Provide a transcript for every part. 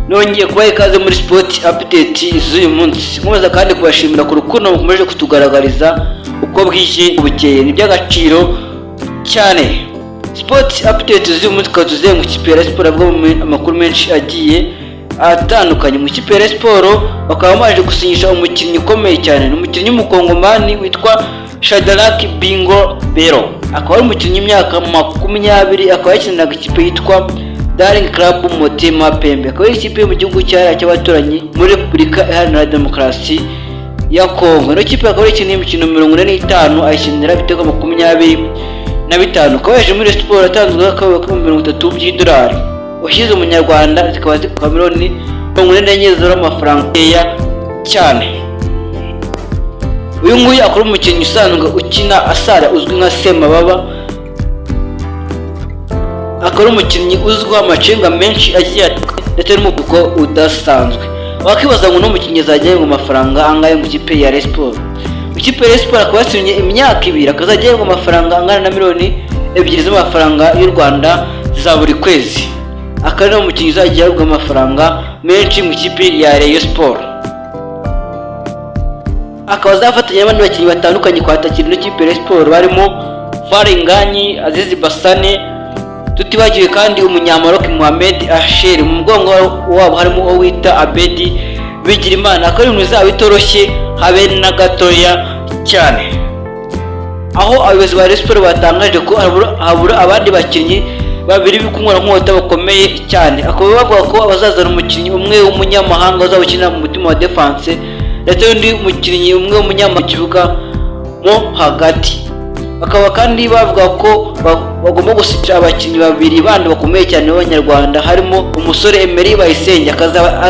nongeye kubaha ikaze muri sport update z'uyu munsi. Nkomeza kandi kubashimira ku rukundo mukomeje kutugaragariza uko bwije ubukeye, ni by'agaciro cyane. Sport update z'uyu munsi tukazuze mu kipe ya Sport avuga amakuru menshi agiye atandukanye. Mu kipe ya Sport bakaba baje gusinyisha umukinnyi ukomeye cyane, n'umukinnyi w'umukongomani witwa Shadrack Bingo Bero. Akaba ari umukinnyi w'imyaka 20, akaba yakiniraga ikipe yitwa Daring Club Motema Pembe. Akaba ari ikipe mu gihugu cy'abaturanyi muri Repubulika Iharanira Demokarasi ya Kongo. No kipe akaba yakinira imikino 45, ayikinira ibitego 25. Akaba yaje muri Sport atanzwe akaba 30 by'idolari. Ushize umunyarwanda zikaba zikwa miliyoni 44 z'amafaranga ya cyane. Uyu nguyu akora umukinnyi usanzwe ukina asara uzwi nka Semababa. Akora umukinnyi uzwi amacenga menshi agiye ndetse n'umuvuko udasanzwe. Wakibaza ngo no mukinnyi zagiye mu mafaranga angaye mu kipe ya Sport. Mu kipe ya Sport akaba yasinye imyaka 2, akazagiye mu mafaranga angana na miliyoni 2 z'amafaranga y'u Rwanda za buri kwezi. Akaba ari umukinnyi zagiye mu mafaranga menshi mu kipe ya Rayon Sport. Akaba azafatanya n'abandi bakinnyi batandukanye kwatakira n'ikipe ya Sport barimo Faringanyi, Azizi Basane, tutibagiwe kandi umunyamaroke Mohamed Asher. Mu mugongo wabo harimo uwo wita Abedi Bigirimana. Akaba ari ibintu bizaba bitoroshye habe na gatoya cyane, aho abayobozi ba Sport batangaje ko habura abandi bakinnyi babiri bikunkora nk'ota bakomeye cyane. Akaba bavuga ko bazazana umukinnyi umwe w'umunyamahanga uzabukina mu mutima wa defense ndetse n'undi mukinnyi umwe w'umunyamakibuga mo hagati. Bakaba kandi bavuga ko bagomba gushyira abakinnyi babiri bandi bakomeye cyane b'Abanyarwanda, harimo umusore Emery Bayisenge akaba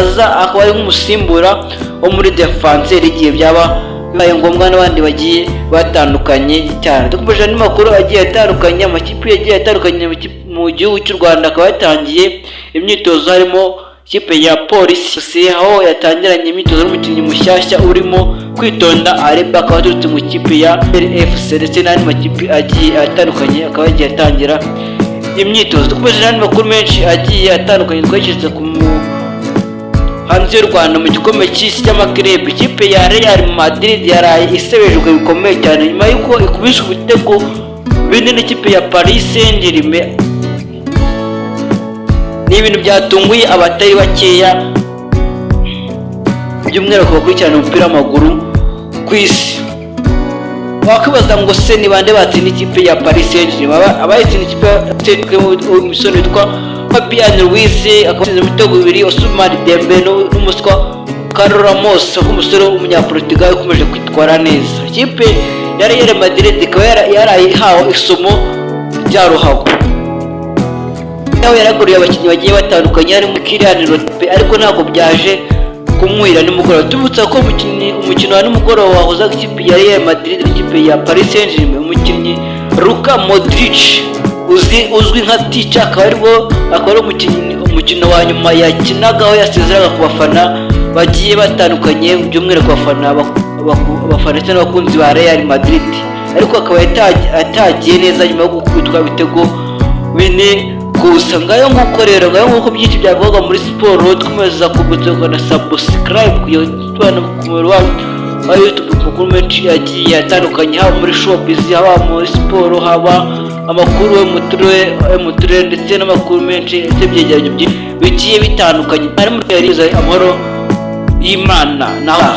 ari nk'umusimbura wo muri defense igihe byaba bibaye ngombwa, n'abandi bagiye batandukanye cyane. Dukomeje n'amakuru agiye atandukanye. Amakipe yagiye atandukanye mu gihugu cy'u Rwanda akaba yatangiye imyitozo, harimo ikipe ya Polisi aho yatangiranye imyitozo n'umukinnyi mushyashya urimo Kwitonda Areba. Akaba aturutse mu kipe ya RFC ndetse n'andi makipe agiye atandukanye akaba yagiye atangira imyitozo. Dukomeje n'andi makuru menshi agiye atandukanye twashyize ku hanze y'u Rwanda mu gikombe cy'isi cy'amakirebi. Ikipe ya Real Madrid yaraye isebejwe bikomeye cyane nyuma y'uko ikubisha ibitego binini ikipe ya Paris Saint-Germain. Ni ibintu byatunguye abatari bakeya by'umwihariko bakurikirana umupira w'amaguru ku isi. Wakwibaza ngo se ni bande batsinda ikipe ya Paris Saint-Germain? Abayitsinda ikipe ya umusore witwa Fabian Ruiz akatsinda ibitego 2, Ousmane Dembele n'umuswa Carlos Ramos, umusore w'umunyaportugal ukomeje kwitwara neza. Ikipe ya Real Madrid ikaba yarayihawe isomo rya ruhago, aho yaraguriye abakinnyi bagiye batandukanye harimo Kylian Mbappe, ariko ntabwo byaje kumwira nimugoroba. Tubutsa ko umukino wa nimugoroba wahuzaga ikipe ya Real Madrid n'ikipe ya Paris Saint-Germain. Umukinnyi Luka Modric uzwi nka Ticha akaba ari umukino wa nyuma yakinagaho yasezeraga ku bafana bagiye batandukanye, by'umwihariko abafana ndetse n'abakunzi ba Real Madrid, ariko akaba atagiye neza nyuma yo gukubitwa ibitego 4 gusa. Ngayo nk'uko byinshi byavuga muri Sport. Twemeza kugutuka na subscribe kugira tubana ku mubiri wa YouTube makuru menshi agiye atandukanye, haba muri showbiz, haba muri Sport, haba amakuru yo mu turere ndetse n'amakuru menshi ndetse byegeranyo bigiye bitandukanye. Harimo amahoro y'Imana naho